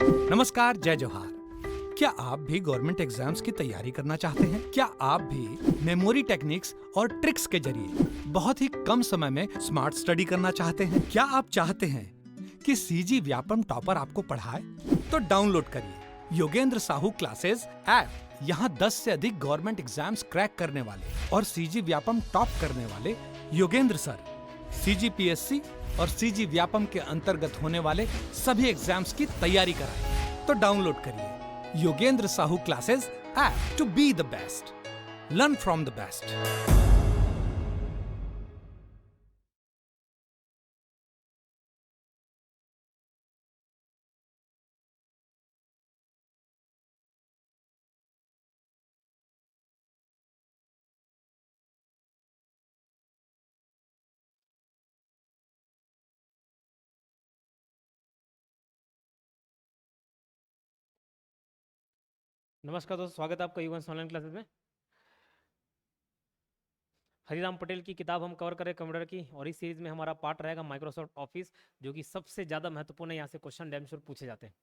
नमस्कार, जय जोहार। क्या आप भी गवर्नमेंट एग्जाम्स की तैयारी करना चाहते हैं? क्या आप भी मेमोरी टेक्निक्स और ट्रिक्स के जरिए बहुत ही कम समय में स्मार्ट स्टडी करना चाहते हैं? क्या आप चाहते हैं कि सीजी व्यापम टॉपर आपको पढ़ाए? तो डाउनलोड करिए योगेंद्र साहू क्लासेस ऐप। यहाँ 10 से अधिक गवर्नमेंट एग्जाम्स क्रैक करने वाले और सीजी व्यापम टॉप करने वाले योगेंद्र सर सीजीपीएससी और सीजी व्यापम के अंतर्गत होने वाले सभी एग्जाम्स की तैयारी कराएं। तो डाउनलोड करिए Yogendra Sahu classes app to be the best, learn from the best. नमस्कार दोस्तों, स्वागत है आपका यूवंश ऑनलाइन क्लासेस में। हरिराम पटेल की किताब हम कवर करें कंप्यूटर की, और इस सीरीज में हमारा पार्ट रहेगा माइक्रोसॉफ्ट ऑफिस, जो कि सबसे ज़्यादा महत्वपूर्ण है। यहाँ से क्वेश्चन डैम श्योर पूछे जाते हैं।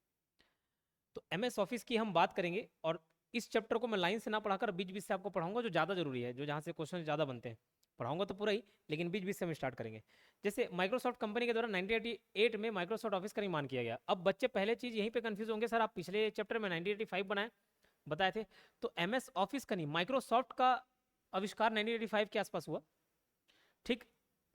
तो एमएस ऑफिस की हम बात करेंगे, और इस चैप्टर को मैं लाइन से ना पढ़ाकर बीच बीच से आपको पढ़ाऊंगा, जो ज़्यादा जरूरी है, जो जहाँ से क्वेश्चन ज़्यादा बनते हैं। पढ़ाऊंगा तो पूरा ही, लेकिन बीच बीच से हम स्टार्ट करेंगे। जैसे माइक्रोसॉफ्ट कंपनी के द्वारा 1988 में माइक्रोसॉफ्ट ऑफिस का निर्माण किया गया। अब बच्चे पहले चीज़ यहीं पे कंफ्यूज होंगे, सर आप पिछले चैप्टर में 1985 बताए थे, तो एमएस ऑफिस का नहीं, माइक्रोसॉफ्ट का आविष्कार 1985 के आसपास हुआ। ठीक,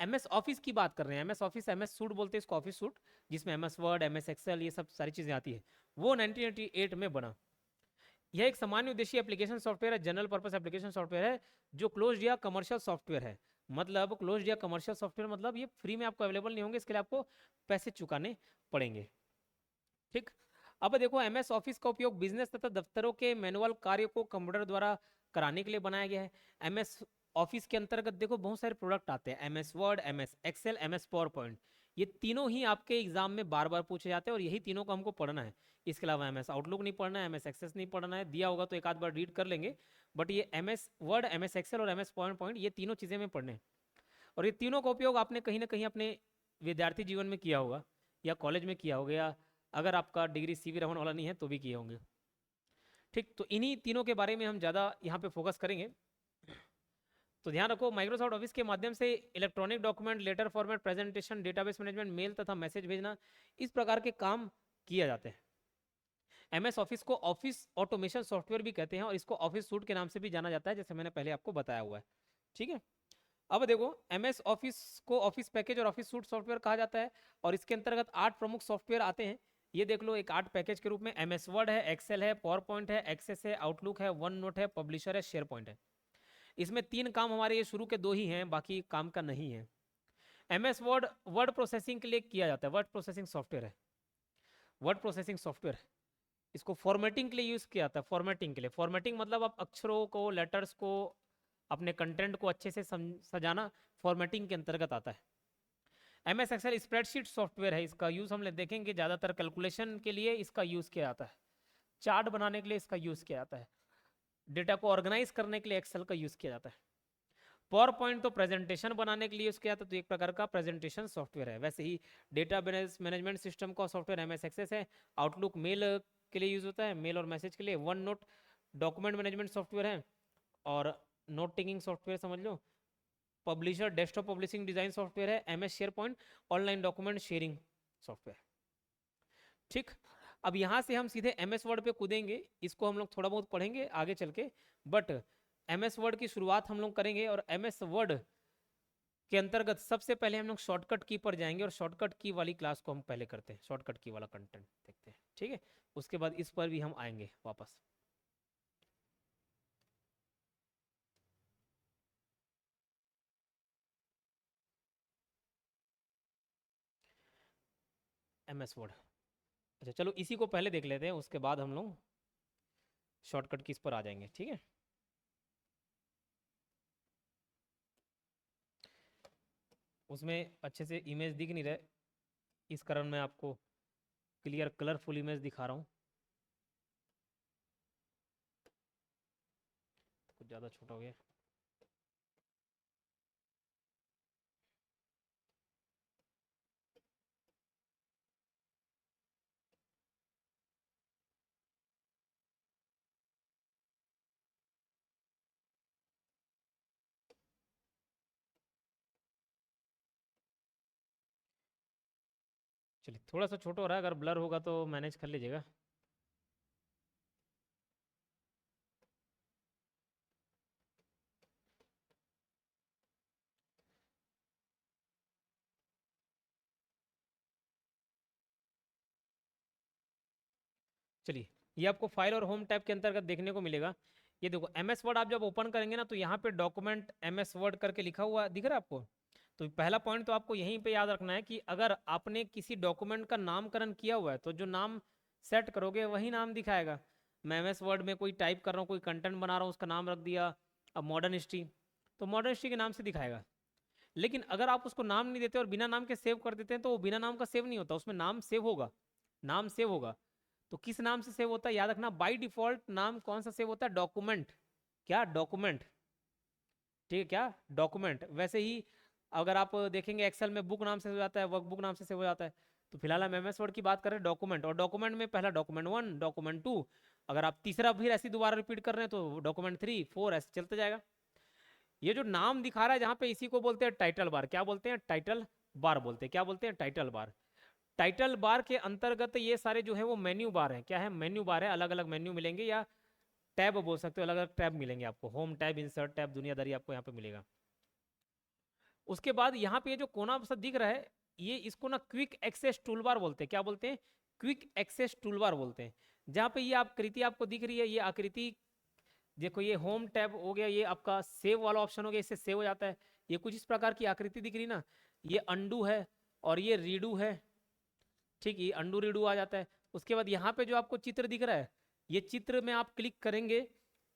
एमएस ऑफिस की बात कर रहे हैं। एमएस ऑफिस, एमएस सूट बोलते हैं इसको, ऑफिस सूट, जिसमें एमएस वर्ड, एमएस एक्सेल, ये सब सारी चीजें आती है, वो 1988 में बना। यह एक सामान्य उद्देश्य एप्लीकेशन सॉफ्टवेयर है, जनरल पर्पस एप्लीकेशन सॉफ्टवेयर है, जो क्लोज या कमर्शियल सॉफ्टवेयर है। मतलब क्लोज या कमर्शियल सॉफ्टवेयर मतलब ये फ्री में आपको अवेलेबल नहीं होंगे, इसके लिए आपको पैसे चुकाने पड़ेंगे। ठीक, अब देखो, एमएस ऑफिस का उपयोग बिजनेस तथा दफ्तरों के मैनुअल कार्य को कंप्यूटर द्वारा कराने के लिए बनाया गया है। एमएस ऑफिस के अंतर्गत देखो बहुत सारे प्रोडक्ट आते हैं, MS Word, MS Excel, MS PowerPoint. ये तीनों ही आपके एग्जाम में बार बार पूछे जाते हैं, और यही तीनों को हमको पढ़ना है। इसके अलावा एमएस आउटलुक नहीं पढ़ना है, एमएस एक्सेस नहीं पढ़ना है, दिया होगा तो एक आध बार रीड कर लेंगे, बट ये एमएस वर्ड, एमएस एक्सेल और एमएस पावर पॉइंट, ये तीनों चीज़ें में पढ़ने हैं। और ये तीनों का उपयोग आपने कहीं ना कहीं अपने विद्यार्थी जीवन में किया होगा, या कॉलेज में किया होगा, या अगर आपका डिग्री सीवी रमन वाला नहीं है तो भी किए होंगे। ठीक, तो इन्हीं तीनों के बारे में हम ज़्यादा यहाँ पे फोकस करेंगे। तो ध्यान रखो, माइक्रोसॉफ्ट ऑफिस के माध्यम से electronic document, letter format, presentation, database management, mail तथा मैसेज भेजना, इस प्रकार के काम किए जाते हैं। एमएस ऑफिस को ऑफिस ऑटोमेशन सॉफ्टवेयर भी कहते हैं, और इसको ऑफिस सूट के नाम से भी जाना जाता है, जैसे मैंने पहले आपको बताया हुआ है। ठीक है, अब देखो, एमएस ऑफिस को ऑफिस पैकेज और ऑफिस सूट सॉफ्टवेयर कहा जाता है, और इसके अंतर्गत 8 प्रमुख सॉफ्टवेयर आते हैं। ये देख लो, एक 8 पैकेज के रूप में एमएस वर्ड है, एक्सेल है, पावर पॉइंट है, एक्सेस है, आउटलुक है, वन नोट है, पब्लिशर है, शेयर पॉइंट है। इसमें 3 काम हमारे ये शुरू के 2 ही हैं, बाकी काम का नहीं है। एमएस वर्ड वर्ड प्रोसेसिंग के लिए किया जाता है, वर्ड प्रोसेसिंग सॉफ्टवेयर है, वर्ड प्रोसेसिंग सॉफ्टवेयर। इसको फॉर्मेटिंग के लिए यूज किया जाता है, फॉर्मेटिंग के लिए। फॉर्मेटिंग मतलब आप अक्षरों को, लेटर्स को, अपने कंटेंट को अच्छे से सजाना, फॉर्मेटिंग के अंतर्गत आता है। एमएस एक्सेल स्प्रेडशीट सॉफ्टवेयर है, इसका यूज हम देखेंगे ज़्यादातर कैलकुलेशन के लिए इसका यूज किया जाता है, चार्ट बनाने के लिए इसका यूज किया जाता है, डेटा को ऑर्गेनाइज करने के लिए एक्सेल का यूज किया जाता है। पावर पॉइंट तो प्रेजेंटेशन बनाने के लिए यूज किया जाता है, तो एक प्रकार का प्रेजेंटेशन सॉफ्टवेयर है। वैसे ही डेटा मैनेजमेंट सिस्टम का सॉफ्टवेयर एमएस एक्सेस है। आउटलुक मेल के लिए यूज होता है, मेल और मैसेज के लिए। OneNote document management software है, और नोट टेकिंग सॉफ्टवेयर समझ लो। Publisher desktop publishing design software है। MS SharePoint online document sharing software. ठीक, अब यहाँ से हम सीधे एमएस वर्ड पे कूदेंगे, इसको हम लोग थोड़ा बहुत पढ़ेंगे आगे चल के, बट एमएस वर्ड की शुरुआत हम लोग करेंगे, और एमएस वर्ड के अंतर्गत सबसे पहले हम लोग शॉर्टकट की पर जाएंगे, और शॉर्टकट की वाली क्लास को हम पहले करते हैं, शॉर्टकट की वाला कंटेंट देखते हैं। ठीक है, उसके बाद इस पर भी हम आएंगे वापस। एमएस वर्ड, अच्छा चलो इसी को पहले देख लेते हैं, उसके बाद हम लोग शॉर्टकट की इस पर आ जाएंगे। ठीक है, उसमें अच्छे से इमेज दिख नहीं रहे, इस कारण मैं आपको क्लियर कलरफुल इमेज दिखा रहा हूँ। कुछ ज़्यादा छोटा हो गया। चलिए थोड़ा सा छोटा हो रहा है, अगर ब्लर होगा तो मैनेज कर लीजिएगा। चलिए ये आपको फाइल और होम टैब के अंतर्गत देखने को मिलेगा। ये देखो एमएस वर्ड आप जब ओपन करेंगे ना, तो यहाँ पे डॉक्यूमेंट एमएस वर्ड करके लिखा हुआ दिख रहा है आपको। तो पहला पॉइंट तो आपको यहीं पे याद रखना है कि अगर आपने किसी डॉक्यूमेंट का नामकरण किया हुआ है तो जो नाम सेट करोगे वही नाम दिखाएगा। मैं एमएस वर्ड में कोई टाइप कर रहा हूँ, कोई कंटेंट बना रहा हूँ, उसका नाम रख दिया अब मॉडर्न हिस्ट्री, तो मॉडर्न हिस्ट्री के नाम से दिखाएगा। लेकिन अगर आप उसको नाम नहीं देते और बिना नाम के सेव कर देते हैं तो वो बिना नाम का सेव नहीं होता, उसमें नाम सेव होगा, नाम सेव होगा। तो किस नाम से सेव होता है याद रखना, बाय डिफॉल्ट नाम कौन सा सेव होता है, डॉक्यूमेंट। क्या डॉक्यूमेंट, ठीक है, क्या डॉक्यूमेंट। वैसे ही अगर आप देखेंगे एक्सेल में बुक नाम से हो जाता है, वर्कबुक नाम से सेव हो जाता है। तो फिलहाल हम एमएस वर्ड की बात करें डॉक्यूमेंट, और डॉक्यूमेंट में पहला डॉक्यूमेंट 1, डॉक्यूमेंट 2, अगर आप तीसरा फिर ऐसी दोबारा रिपीट कर रहे हैं तो डॉक्यूमेंट 3, 4 ऐसे चलते जाएगा। ये जो नाम दिखा रहा है जहाँ पे, इसी को बोलते हैं टाइटल बार। क्या बोलते हैं, टाइटल बार बोलते हैं। क्या बोलते हैं, टाइटल बार। टाइटल बार के अंतर्गत ये सारे जो है वो मेन्यू बार है। क्या है, मेन्यू बार है। अलग अलग मेन्यू मिलेंगे, या टैब बोल सकते हो, अलग अलग टैब मिलेंगे आपको। होम टैब, इंसर्ट टैब, दुनियादारी आपको यहाँ पे मिलेगा। उसके बाद यहाँ पे ये जो कोना सा दिख रहा है, ये इसको ना क्विक एक्सेस टूलबार बोलते हैं। क्या बोलते हैं, क्विक एक्सेस टूलबार बोलते हैं। जहाँ पे ये आकृति आपको दिख रही है, ये आकृति देखो, ये होम टैब हो गया, ये आपका सेव वाला ऑप्शन हो गया, इससे सेव हो जाता है। ये कुछ इस प्रकार की आकृति दिख रही ना, ये अंडू है और ये रीडू है, ठीक, ये अंडू रीडू आ जाता है। उसके बाद यहाँ पे जो आपको चित्र दिख रहा है, ये चित्र में आप क्लिक करेंगे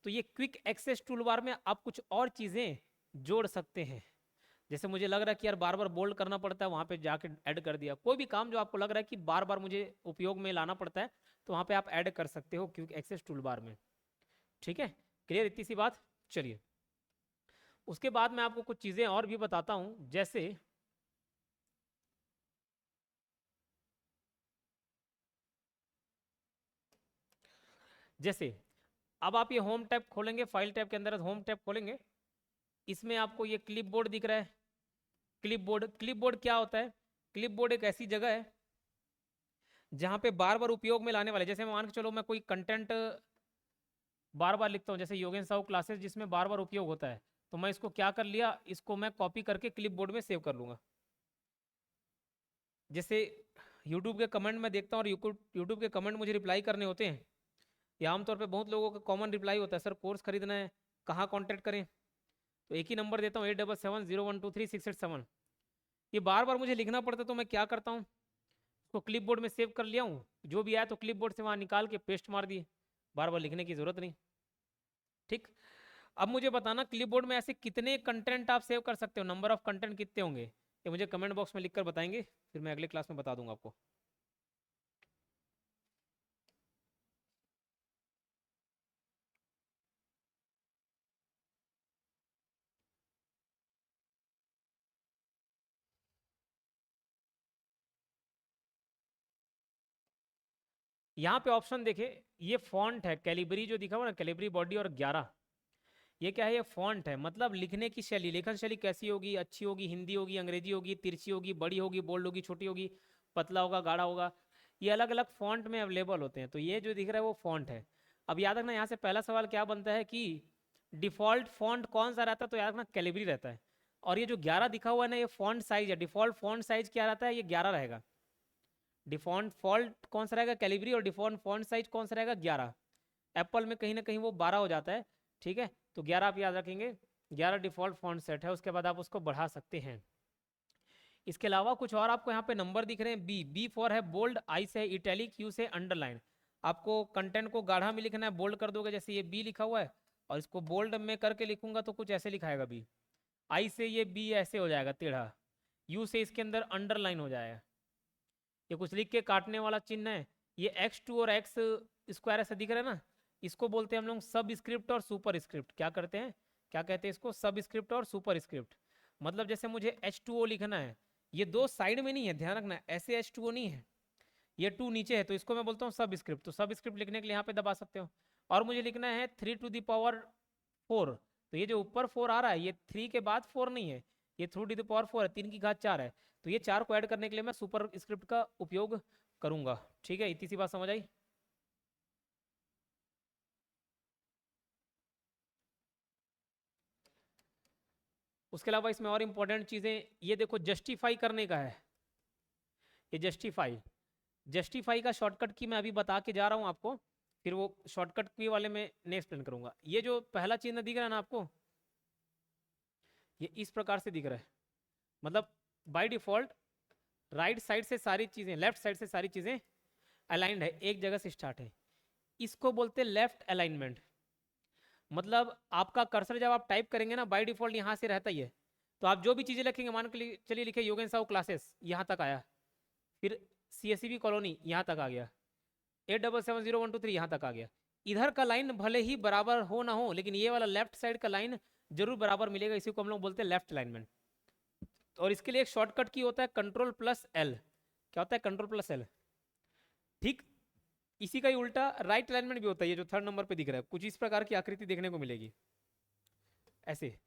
तो ये क्विक एक्सेस टूलबार में आप कुछ और चीज़ें जोड़ सकते हैं। जैसे मुझे लग रहा है कि यार बार बार बोल्ड करना पड़ता है, वहाँ पे जाके ऐड कर दिया। कोई भी काम जो आपको लग रहा है कि बार बार मुझे उपयोग में लाना पड़ता है, तो वहाँ पे आप ऐड कर सकते हो क्विक एक्सेस टूलबार में। ठीक है, क्लियर इतनी सी बात। चलिए उसके बाद मैं आपको कुछ चीज़ें और भी बताता हूँ। जैसे अब आप ये होम टैब खोलेंगे, फाइल टैब के अंदर होम टैब खोलेंगे, इसमें आपको ये क्लिपबोर्ड दिख रहा है। क्लिपबोर्ड, क्लिपबोर्ड क्या होता है, क्लिपबोर्ड एक ऐसी जगह है जहाँ पे बार बार उपयोग में लाने वाले, जैसे मैं मान के चलो मैं कोई कंटेंट बार बार लिखता हूँ, जैसे योगेन साहू क्लासेस जिसमें बार बार उपयोग होता है, तो मैं इसको क्या कर लिया, इसको मैं कॉपी करके क्लिपबोर्ड में सेव कर लूँगा। जैसे यूट्यूब के कमेंट में देखता हूँ, और यूट्यूब के कमेंट मुझे रिप्लाई करने होते हैं, या आमतौर पे बहुत लोगों का कॉमन रिप्लाई होता है, सर कोर्स खरीदना है, कहाँ कॉन्टैक्ट करें। तो एक ही नंबर देता हूँ, 8770123687। ये बार बार मुझे लिखना पड़ता है, तो मैं क्या करता हूँ, उसको क्लिपबोर्ड में सेव कर लिया हूँ, जो भी आया तो क्लिपबोर्ड से वहाँ निकाल के पेस्ट मार दिए, बार बार लिखने की ज़रूरत नहीं। ठीक, अब मुझे बताना क्लिपबोर्ड में ऐसे कितने कंटेंट आप सेव कर सकते हो, नंबर ऑफ कंटेंट कितने होंगे, ये मुझे कमेंट बॉक्स में लिखकर बताएंगे, फिर मैं अगले क्लास में बता दूंगा आपको। यहाँ पे ऑप्शन देखे, ये फॉन्ट है कैलिबरी जो दिखा हुआ ना, कैलिबरी बॉडी और 11, ये क्या है, ये फॉन्ट है। मतलब लिखने की शैली, लेखन शैली कैसी होगी, अच्छी होगी, हिंदी होगी, अंग्रेजी होगी, तिरछी होगी, बड़ी होगी, बोल्ड होगी, छोटी होगी, पतला होगा, गाढ़ा होगा, ये अलग अलग फॉन्ट में अवेलेबल होते हैं। तो ये जो दिख रहा है वो फॉन्ट है। अब याद रखना, यहाँ से पहला सवाल क्या बनता है कि डिफॉल्ट फॉन्ट कौन सा रहता है, तो याद रखना कैलिबरी रहता है। और ये जो 11 दिखा हुआ है ना, ये फॉन्ट साइज है। डिफॉल्ट फॉन्ट साइज क्या रहता है, ये 11 रहेगा। डिफॉल्ट फॉल्ट कौन सा रहेगा, कैलिबरी, और डिफॉल्ट फॉन्ट साइज कौन सा रहेगा, 11। एप्पल में कहीं ना कहीं वो 12 हो जाता है, ठीक है, तो 11 आप याद रखेंगे। 11 डिफॉल्ट फॉन्ट सेट है, उसके बाद आप उसको बढ़ा सकते हैं। इसके अलावा कुछ और आपको यहाँ पे नंबर दिख रहे हैं। बी फॉर है बोल्ड, आई से इटैलिक, यू से अंडरलाइन। आपको कंटेंट को गाढ़ा में लिखना है, बोल्ड कर दोगे, जैसे ये बी लिखा हुआ है, और इसको बोल्ड में करके लिखूंगा तो कुछ ऐसे लिखाएगा बी। आई से ये बी ऐसे हो जाएगा टेढ़ा, यू से इसके अंदर अंडरलाइन हो जाएगा। ये कुछ लिख के काटने वाला चिन्ह है। ये x2 और x स्क्वायर ऐसे दिख रहा है ना, इसको बोलते हैं हम लोग सब स्क्रिप्ट और सुपर स्क्रिप्ट। क्या करते हैं, क्या कहते हैं इसको, सब स्क्रिप्ट और सुपर स्क्रिप्ट। मतलब जैसे मुझे H2O लिखना है, ये दो साइड में नहीं है, ध्यान रखना, ऐसे H2O नहीं है, ये 2 नीचे है, तो इसको मैं बोलता हूँ सब स्क्रिप्ट। तो सब स्क्रिप्ट लिखने के लिए यहाँ पे दबा सकते हो। और मुझे लिखना है 3 to the power 4, तो ये जो ऊपर 4 आ रहा है, ये 3 के बाद 4 नहीं है, ये 3 to the power 4 है, 3 की घात 4 है। तो ये 4 को ऐड करने के लिए मैं सुपर स्क्रिप्ट का उपयोग करूंगा। ठीक है, इतनी सी बात समझ आई। उसके अलावा इसमें और इंपॉर्टेंट चीजें, ये देखो जस्टिफाई करने का है, ये जस्टिफाई का शॉर्टकट की मैं अभी बता के जा रहा हूं आपको, फिर वो शॉर्टकट की वाले में नहीं एक्सप्लेन करूंगा। ये जो पहला चिन्ह दिख रहा है ना आपको, ये इस प्रकार से दिख रहा है, मतलब बाय डिफॉल्ट राइट साइड से सारी चीजें, लेफ्ट साइड से सारी चीजें अलाइंड है, एक जगह से स्टार्ट है, इसको बोलते हैं लेफ्ट अलाइनमेंट। मतलब आपका कर्सर जब आप टाइप करेंगे ना, बाय डिफॉल्ट यहाँ से रहता ही है, तो आप जो भी चीजें लिखेंगे, मान के चलिए लिखे योगेन साहू क्लासेस, यहाँ तक आया, फिर CSCB कॉलोनी यहाँ तक आ गया, 8770 123 यहाँ तक आ गया। इधर का लाइन भले ही बराबर हो ना हो, लेकिन ये वाला लेफ्ट साइड का लाइन जरूर बराबर मिलेगा, इसी को हम लोग बोलते हैं लेफ्ट अलाइनमेंट। और इसके लिए एक शॉर्टकट की होता है Ctrl+L। क्या होता है Ctrl+L? ठीक इसी का ही उल्टा राइट अलाइनमेंट भी होता है, ये जो 3rd नंबर पे दिख रहा है, कुछ इस प्रकार की आकृति देखने को मिलेगी ऐसे।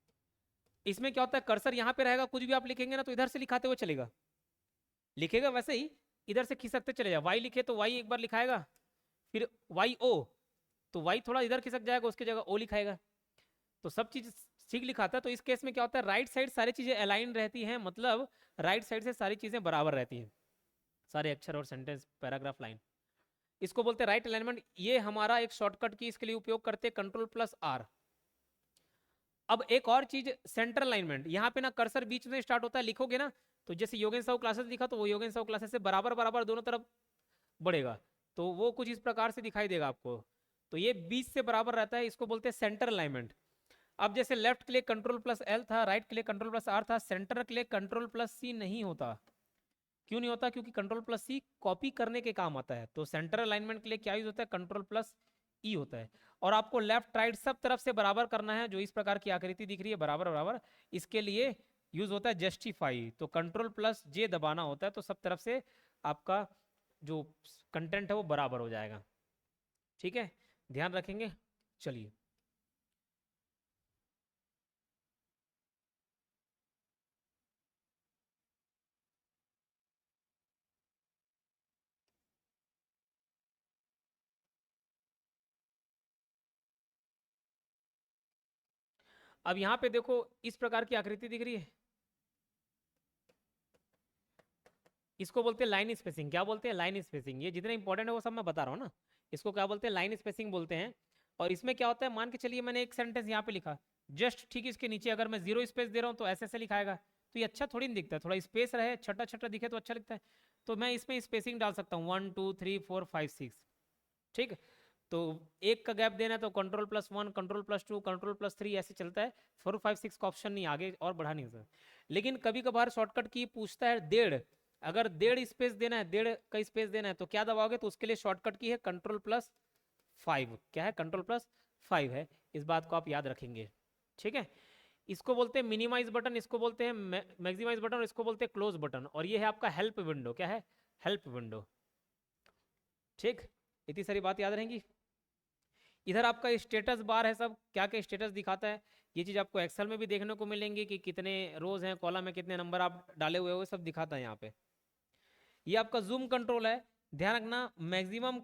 इसमें क्या होता है, कर्सर यहाँ पे रहेगा, कुछ भी आप लिखेंगे ना तो इधर से लिखाते हुए चलेगा, लिखेगा वैसे ही इधर से खिसकते चले जाए, वाई लिखे तो वाई एक बार लिखाएगा, फिर YO तो वाई थोड़ा इधर खिसक जाएगा, उसकी जगह O लिखाएगा, तो सब चीज ठीक लिखाता है। तो इस केस में क्या होता है, राइट साइड सारी चीजें अलाइन रहती हैं, मतलब राइट साइड से सारी चीजें बराबर रहती हैं, सारे अक्षर और सेंटेंस पैराग्राफ लाइन, इसको बोलते हैं राइट अलाइनमेंट। ये हमारा एक शॉर्टकट की इसके लिए उपयोग करते हैं Ctrl+R। अब एक और चीज सेंटर अलाइनमेंट, यहाँ पे ना कर्सर बीच में स्टार्ट होता है, लिखोगे ना तो जैसे योगेन साहू क्लासेस लिखा तो वो योगेन साहू क्लासेस से बराबर बराबर दोनों तरफ बढ़ेगा, तो वो कुछ इस प्रकार से दिखाई देगा आपको, तो ये बीच से बराबर रहता है, इसको बोलते हैं सेंटर अलाइनमेंट। अब जैसे लेफ्ट के लिए Ctrl+L था, राइट के लिए Ctrl+R था, सेंटर के लिए Ctrl+C नहीं होता। क्यों नहीं होता? क्योंकि Ctrl+C कॉपी करने के काम आता है, तो सेंटर अलाइनमेंट के लिए क्या यूज होता है, Ctrl+E होता है। और आपको लेफ्ट राइट सब तरफ से बराबर करना है, जो इस प्रकार की आकृति दिख रही है बराबर बराबर, इसके लिए यूज होता है जस्टिफाई, तो Ctrl+J दबाना होता है, तो सब तरफ से आपका जो कंटेंट है वो बराबर हो जाएगा। ठीक है, ध्यान रखेंगे। चलिए अब यहाँ पे देखो, इस प्रकार की आकृति दिख रही है, इसको बोलते हैं लाइन स्पेसिंग। क्या बोलते हैं? Line spacing. ये जितने इंपॉर्टेंट है वो सब मैं बता रहा हूँ ना, इसको क्या बोलते हैं, लाइन स्पेसिंग बोलते हैं। और इसमें क्या होता है, मान के चलिए मैंने एक सेंटेंस यहाँ पे लिखा, जस्ट ठीक इसके नीचे अगर मैं 0 स्पेस दे रहा हूँ तो ऐसे लिखाएगा, तो ये अच्छा थोड़ी नहीं दिखता है, थोड़ा स्पेस रहे, छठा छठा दिखे तो अच्छा लगता है, तो मैं इसमें स्पेसिंग डाल सकता हूँ 1 2 3 4 5 6। ठीक, तो एक का गैप देना है तो Ctrl+1 Ctrl+2 Ctrl+3 ऐसे चलता है, 4 5 6 का ऑप्शन नहीं, आगे और बढ़ा नहीं सकता। लेकिन कभी कभार शॉर्टकट की पूछता है 1.5, अगर 1.5 स्पेस देना है, 1.5 का स्पेस देना है तो क्या दबाओगे, तो उसके लिए शॉर्टकट की है Ctrl+5। क्या है? Ctrl+5 है, इस बात को आप याद रखेंगे। ठीक है, इसको बोलते हैं मिनिमाइज बटन, इसको बोलते हैं मैक्सिमाइज बटन, और इसको बोलते हैं क्लोज बटन, और ये है आपका हेल्प विंडो। क्या है? Help window. ठीक, इतनी सारी बात याद रहेंगी। इधर आपका स्टेटस बार है, सब क्या क्या स्टेटस दिखाता है, ये चीज आपको एक्सेल में भी देखने को मिलेंगी कि कितने रोज हैं, कॉलम में कितने नंबर आप डाले हुए हो, सब दिखाता है यहाँ पे। ये आपका जूम कंट्रोल है, ध्यान रखना मैक्सिमम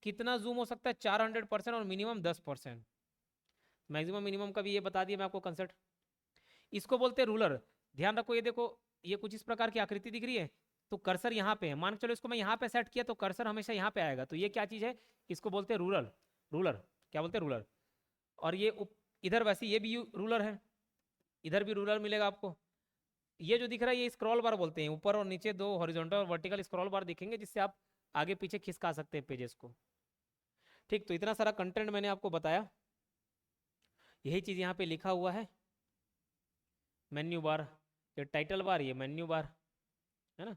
कितना जूम हो सकता है, 400% और मिनिमम 10%। मैक्सिमम मिनिमम का भी ये बता दिया मैं आपको कंसेप्ट। इसको बोलते हैं रूलर। ध्यान रखो, ये देखो, ये कुछ इस प्रकार की आकृति दिख रही है, तो कर्सर यहाँ पे है, मान के चलो इसको मैं यहाँ पे सेट किया तो कर्सर हमेशा यहाँ पे आएगा, तो ये क्या चीज है, इसको बोलते हैं रूलर। रूलर क्या बोलते हैं? रूलर। और ये इधर वैसे ये भी रूलर है, इधर भी रूलर मिलेगा आपको। ये जो दिख रहा है ये स्क्रॉल बार बोलते हैं, ऊपर और नीचे 2 हॉरिजॉन्टल और वर्टिकल स्क्रॉल बार दिखेंगे, जिससे आप आगे पीछे खिसका सकते हैं पेजेस को। ठीक, तो इतना सारा कंटेंट मैंने आपको बताया, यही चीज यहाँ पे लिखा हुआ है। मेन्यू बार, ये टाइटल बार, ये मेन्यू बार है ना,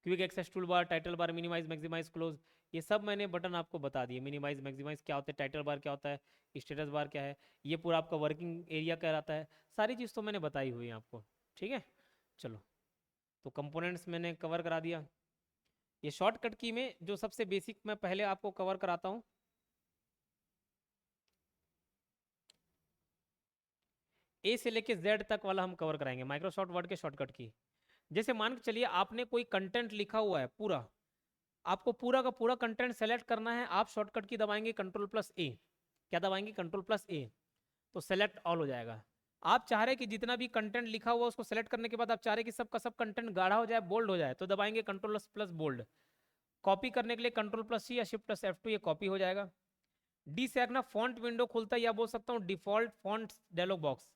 quick access tool bar, title bar, minimise maximise close, ये सब मैंने बटन आपको बता दिए। मिनिमाइज मैक्सिमाइज क्या होता है, टाइटल बार क्या होता है, स्टेटस बार क्या है, ये पूरा आपका वर्किंग एरिया कहलाता है, सारी चीज़ तो मैंने बताई हुई है आपको। ठीक है, चलो, तो कंपोनेंट्स मैंने कवर करा दिया। ये शॉर्टकट की में जो सबसे बेसिक मैं पहले आपको कवर कराता हूँ, ए से लेके जेड तक वाला हम कवर कराएंगे माइक्रोसॉफ्ट वर्ड के शॉर्टकट की। जैसे मान के चलिए आपने कोई कंटेंट लिखा हुआ है पूरा, आपको पूरा का पूरा कंटेंट सेलेक्ट करना है, आप शॉर्टकट की दबाएंगे कंट्रोल+A। क्या दबाएंगे? कंट्रोल+A। तो सेलेक्ट ऑल हो जाएगा। आप चाह रहे कि जितना भी कंटेंट लिखा हुआ उसको सेलेक्ट करने के बाद आप चाह रहे कि सबका सब कंटेंट गाढ़ा हो जाए, बोल्ड हो जाए, तो दबाएंगे कंट्रोल+बोल्ड। कॉपी करने के लिए कंट्रोल+C या शिफ्ट+F2, ये कॉपी हो जाएगा। डी से आगे ना फॉन्ट विंडो खुलता है, या बोल सकता हूँ default font dialog box,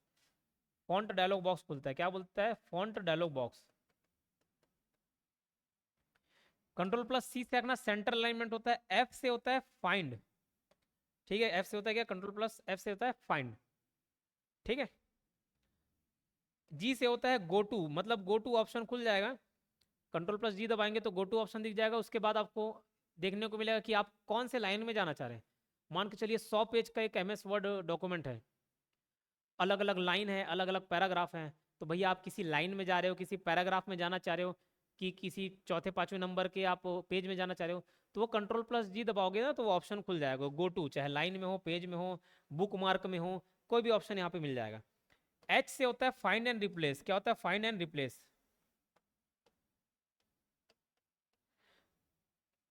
font dialog box खुलता है। क्या बोलता है? Font dialog box. कंट्रोल+C से आगे ना सेंटर अलाइनमेंट होता है। एफ से होता है फाइंड, ठीक है। एफ से होता है क्या? कंट्रोल+F से होता है फाइंड, ठीक है। जी से होता है गो टू, मतलब गो टू ऑप्शन खुल जाएगा। कंट्रोल+G दबाएंगे तो गो टू ऑप्शन दिख जाएगा। उसके बाद आपको देखने को मिलेगा कि आप कौन से लाइन में जाना चाह रहे हैं। मान के चलिए 100 पेज का एक MS वर्ड डॉक्यूमेंट है, अलग अलग लाइन है, अलग अलग पैराग्राफ हैं, तो भैया आप किसी लाइन में जा रहे हो, किसी पैराग्राफ में जाना चाह रहे हो, कि किसी चौथे पांचवें नंबर के आप पेज में जाना चाह रहे हो, तो वो कंट्रोल+G दबाओगे ना तो वो ऑप्शन खुल जाएगा गो टू, चाहे लाइन में हो, पेज में हो, बुक मार्क में हो, कोई भी ऑप्शन यहाँ पे मिल जाएगा। H से होता है फाइंड एंड रिप्लेस। क्या होता है? Find and replace.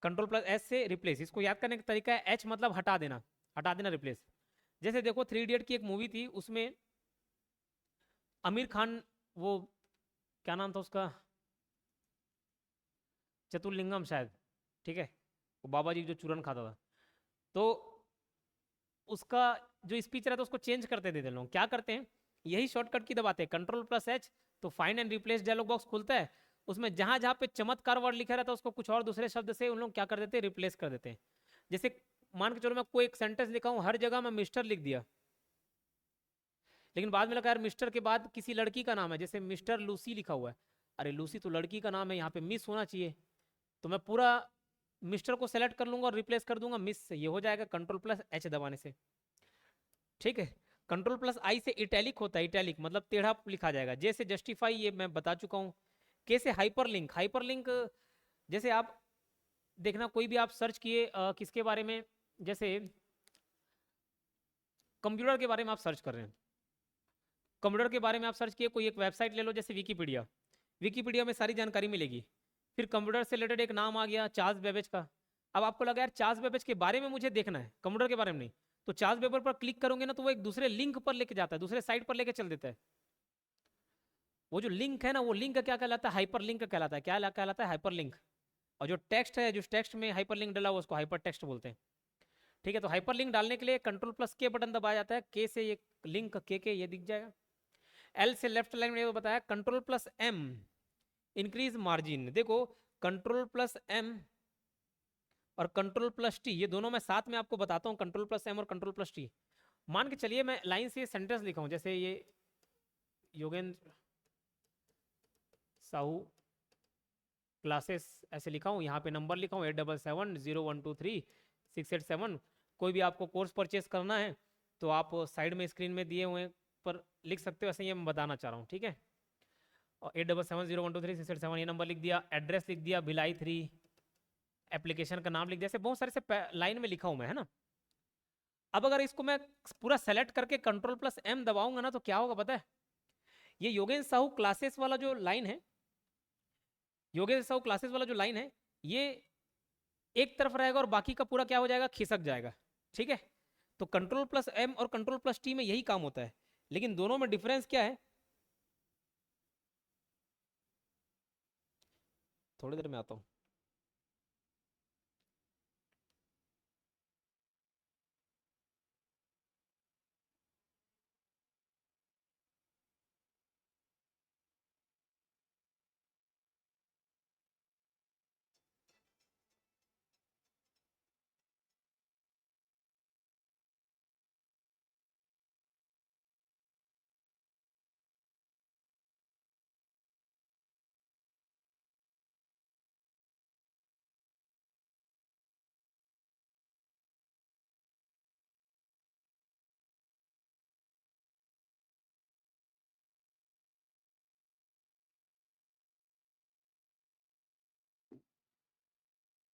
कंट्रोल+S से रिप्लेस, इसको याद करने का तरीका है H मतलब हटा देना, हटा देना, रिप्लेस। जैसे देखो 3 इडियट की एक मूवी थी, उसमें आमिर खान, वो क्या नाम था उसका, चतुर्लिंगम शायद, ठीक है, वो बाबा जी जो चूरन खाता था, तो उसका जो स्पीच रहता है उसको चेंज करते देते लोग। क्या करते हैं? यही शॉर्टकट की दबाते हैं कंट्रोल+H, तो find and replace dialog box खुलता है। उसमें जहां जहां पे चमत्कार वर्ड लिखा रहता है उसको कुछ और दूसरे शब्द से उन लोग क्या कर देते हैं? रिप्लेस कर देते हैं। जैसे मान के चलो मैं कोई एक सेंटेंस लिखा हूँ, हर जगह मैं मिस्टर लिख दिया, लेकिन बाद में लगा यार मिस्टर के बाद किसी लड़की का नाम है, जैसे मिस्टर लूसी लिखा हुआ है, अरे लूसी तो लड़की का नाम है, यहाँ पे मिस होना चाहिए, तो मैं पूरा मिस्टर को सेलेक्ट कर लूंगा और रिप्लेस कर दूंगा मिस से, ये हो जाएगा कंट्रोल+H दबाने से, ठीक है। कंट्रोल+I से इटैलिक होता है, इटैलिक मतलब टेढ़ा लिखा जाएगा। जे से जस्टिफाई, ये मैं बता चुका हूँ। के से हाइपरलिंक, हाइपरलिंक जैसे आप देखना कोई भी आप सर्च किए किसके बारे में, जैसे कंप्यूटर के बारे में आप सर्च कर रहे हैं, कंप्यूटर के बारे में आप सर्च किए, कोई एक वेबसाइट ले लो जैसे विकीपीडिया, विकीपीडिया में सारी जानकारी मिलेगी। फिर कंप्यूटर से रिलेटेड एक नाम आ गया चार्ल्स बेबेज का, अब आपको लगा यार चार्ल्स बेबेज के बारे में मुझे देखना है, कंप्यूटर के बारे में नहीं, तो चार्ल्स बेबेज पर क्लिक करोगे ना तो वो एक दूसरे लिंक पर लेके जाता है, दूसरे साइट पर लेके चल देता है। वो जो लिंक है ना, वो लिंक क्या कहलाता है? हाइपर लिंक कहलाता है। क्या कहलाता है? Hyper link. और जो टेक्स्ट है, जो टेक्स्ट में हाइपर लिंक डाला हुआ उसको हाइपर टेक्स्ट बोलते हैं, ठीक है। तो हाइपर लिंक डालने के लिए कंट्रोल+K बटन दबाया जाता है, के से ये लिंक के ये दिख जाएगा। एल से लेफ्ट लाइन में बताया कंट्रोल+M इंक्रीज मार्जिन। देखो कंट्रोल+M और कंट्रोल+T, ये दोनों मैं साथ में आपको बताता हूँ, कंट्रोल+M और कंट्रोल+T। मान के चलिए मैं लाइन से सेंटेंस लिखा हूँ, जैसे ये योगेंद्र साहू क्लासेस ऐसे लिखा हूँ, यहाँ पे नंबर लिखा हूँ 8770123687। कोई भी आपको कोर्स परचेस करना है तो आप साइड में स्क्रीन में दिए हुए पर लिख सकते हो, ऐसे ही मैं बताना चाह रहा हूँ, ठीक है। और 8770123687 ये नंबर लिख दिया, एड्रेस लिख दिया भिलाई 3, एप्लीकेशन का नाम लिख दिया, ऐसे बहुत सारे से लाइन में लिखा हूँ मैं, है ना। अब अगर इसको मैं पूरा सेलेक्ट करके कंट्रोल+M दबाऊंगा ना तो क्या होगा पता है? ये योगेंद्र साहू क्लासेस वाला जो लाइन है, योगेंद्र साहू क्लासेस वाला जो लाइन है, ये एक तरफ रहेगा और बाकी का पूरा क्या हो जाएगा? खिसक जाएगा, ठीक है। तो कंट्रोल+M और कंट्रोल+T में यही काम होता है, लेकिन दोनों में डिफरेंस क्या है? थोड़ी देर में आता हूँ।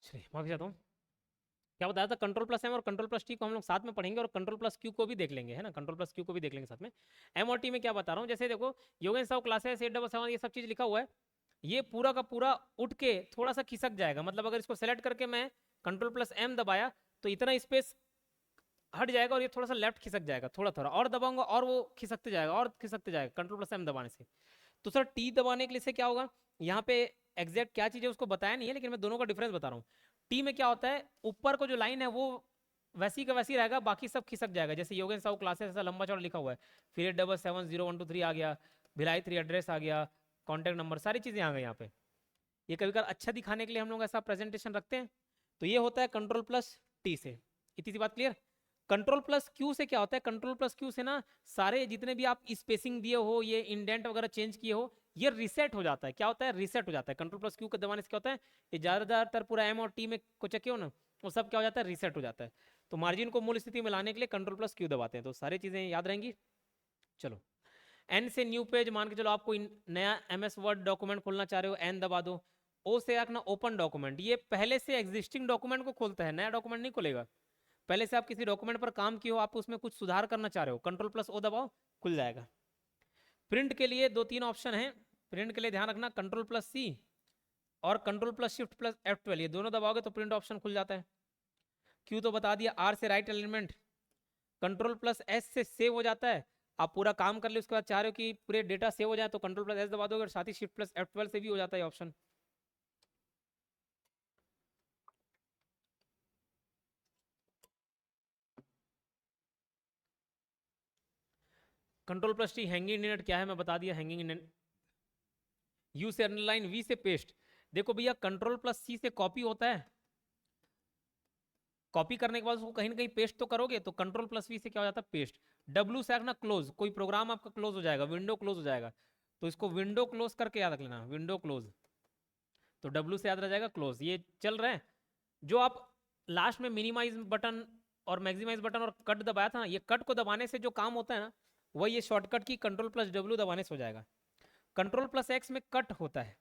चलिए माफी चाहता हूँ, क्या बताया था, कंट्रोल प्लस एम और कंट्रोल प्लस टी को हम लोग साथ में पढ़ेंगे और कंट्रोल प्लस क्यू को भी देख लेंगे, है ना, कंट्रोल प्लस क्यू को भी देख लेंगे साथ में। एम और टी में क्या बता रहा हूँ, जैसे देखो योगेश साहु क्लासेस 877 ये सब चीज़ लिखा हुआ है, ये पूरा का पूरा उठ के थोड़ा सा खिसक जाएगा, मतलब अगर इसको सेलेक्ट करके मैं कंट्रोल प्लस एम दबाया तो इतना स्पेस हट जाएगा और ये थोड़ा सा लेफ्ट खिसक जाएगा, थोड़ा थोड़ा और दबाऊंगा और वो खिसकते जाएगा और खिसकते जाएगा कंट्रोल प्लस एम दबाने से। तो सर टी दबाने के लिए से क्या होगा, यहाँ पे एग्जैक्ट क्या चीज़ है उसको बताया नहीं है, लेकिन मैं दोनों का डिफरेंस बता रहा हूँ। टी में क्या होता है, ऊपर को जो लाइन है वो वैसी का वैसी रहेगा, बाकी सब खिसक जाएगा, जैसे योगेश साहु क्लासेस ऐसा लंबा चौड़ा लिखा हुआ है, फिर 8770 आ गया, भिलाई 3 एड्रेस आ गया, कॉन्टैक्ट नंबर, सारी चीज़ें आ गई यहाँ पे। ये कभी कभी अच्छा दिखाने के लिए हम लोग ऐसा प्रेजेंटेशन रखते हैं। तो ये होता है कंट्रोल प्लस टी से, इतनी सी बात क्लियर। कंट्रोल प्लस क्यू से क्या होता है, कंट्रोल प्लस क्यू से ना सारे जितने भी आप स्पेसिंग दिए हो, ये इंडेंट वगैरह चेंज किए हो, ये रीसेट हो जाता है। क्या होता है, रीसेट हो जाता है। कंट्रोल प्लस क्यू को दबाने से क्या होता है, ये ज़्यादातर पूरा एम और टी में को चेक हो ना, वो सब क्या हो जाता है, रीसेट हो जाता है। तो मार्जिन को मूल स्थिति में लाने के लिए कंट्रोल प्लस क्यू दबाते हैं, तो सारी चीज़ें याद रहेंगी। चलो एन से न्यू पेज, मान के चलो आपको नया MS वर्ड डॉक्यूमेंट खोलना चाह रहे हो, एन दबा दो। ओ से रखना ओपन डॉक्यूमेंट, ये पहले से एग्जिस्टिंग डॉक्यूमेंट को खोलता है, नया डॉक्यूमेंट नहीं खोलेगा। पहले से आप किसी डॉक्यूमेंट पर काम किए हो, आप उसमें कुछ सुधार करना चाह रहे हो, कंट्रोल प्लस ओ दबाओ, खुल जाएगा। प्रिंट के लिए 2-3 ऑप्शन है, प्रिंट के लिए ध्यान रखना कंट्रोल प्लस सी और control plus shift plus F12, ये दोनों दबाओगे तो प्रिंट ऑप्शन खुल जाता है। क्यू तो बता दिया, आर से right element, control plus S से सेव हो जाता है। आप पूरा काम कर ले उसके बाद चाह रहे हो कि पूरे डेटा सेव हो जाए तो कंट्रोल प्लस एस दबा दोगे, और साथ ही शिफ्ट प्लस F12 से भी हो जाता है option. Control plus T hanging indent क्या है मैं बता दिया, हैंगिंग इंडेंट। यू से अंडरलाइन, वी से पेस्ट। देखो भैया कंट्रोल प्लस सी से कॉपी होता है, कॉपी करने के बाद उसको कहीं ना कहीं पेस्ट तो करोगे, तो कंट्रोल प्लस वी से क्या हो जाता है, पेस्ट। डब्ल्यू से रखना क्लोज, कोई प्रोग्राम आपका क्लोज हो जाएगा, विंडो क्लोज हो जाएगा, तो इसको विंडो क्लोज करके याद रख लेना, विंडो क्लोज। तो डब्ल्यू से याद रह जाएगा क्लोज। ये चल रहे हैं जो आप लास्ट में मिनिमाइज बटन और मैक्सिमाइज बटन और कट दबाया था ना, ये कट को दबाने से जो काम होता है ना, वही ये शॉर्टकट की कंट्रोल प्लस डब्ल्यू दबाने से हो जाएगा। कंट्रोल प्लस एक्स में कट होता है,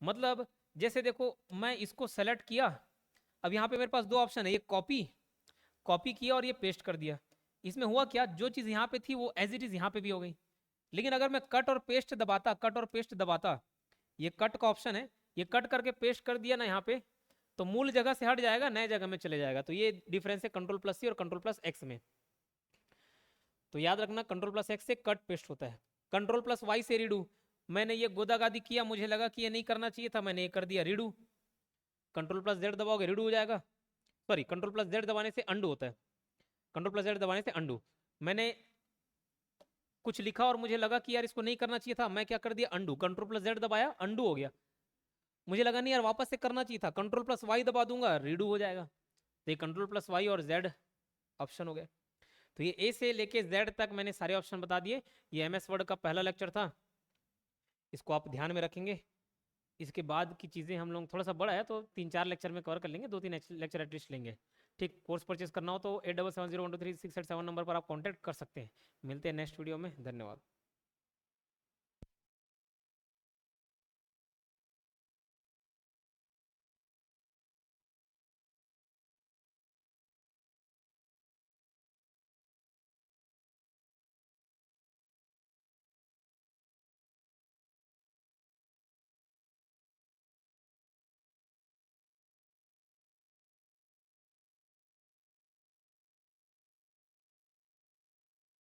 मतलब जैसे देखो मैं इसको सेलेक्ट किया, अब यहाँ पे मेरे पास दो ऑप्शन है, ये कॉपी, कॉपी किया और ये पेस्ट कर दिया। इसमें हुआ क्या, जो चीज़ यहाँ पे थी वो एज इट इज़ यहाँ पे भी हो गई। लेकिन अगर मैं कट और पेस्ट दबाता, कट और पेस्ट दबाता, ये कट का ऑप्शन है, ये कट करके पेस्ट कर दिया ना यहाँ पे, तो मूल जगह से हट जाएगा, नए जगह में चले जाएगा। तो ये डिफरेंस है कंट्रोल प्लस सी और कंट्रोल प्लस एक्स में। तो याद रखना कंट्रोल प्लस एक्स से कट पेस्ट होता है। कंट्रोल प्लस वाई से रीडू, मैंने ये गोदागादी किया, मुझे लगा कि ये नहीं करना चाहिए था, मैंने ये कर दिया रीडू। कंट्रोल प्लस जेड दबाओगे रीडू हो जाएगा, सॉरी कंट्रोल प्लस जेड दबाने से अंडू होता है, कंट्रोल प्लस जेड दबाने से अंडू। मैंने कुछ लिखा और मुझे लगा कि यार इसको नहीं करना चाहिए था, मैं क्या कर दिया, अंडू, कंट्रोल प्लस जेड दबाया, अंडू हो गया। मुझे लगा नहीं यार वापस से करना चाहिए था, कंट्रोल प्लस वाई दबा दूंगा, रीडू हो जाएगा। तो ये कंट्रोल प्लस वाई और जेड ऑप्शन हो गया। तो ये ए से लेके जेड तक मैंने सारे ऑप्शन बता दिए। ये MS वर्ड का पहला लेक्चर था, इसको आप ध्यान में रखेंगे। इसके बाद की चीज़ें हम लोग थोड़ा सा बड़ा है तो 3-4 लेक्चर में कवर कर लेंगे, 2-3 लेक्चर एटलीस्ट लेंगे। ठीक, कोर्स परचेज करना हो तो 8770123687 नंबर पर आप कॉन्टैक्ट कर सकते हैं। मिलते हैं नेक्स्ट वीडियो में, धन्यवाद।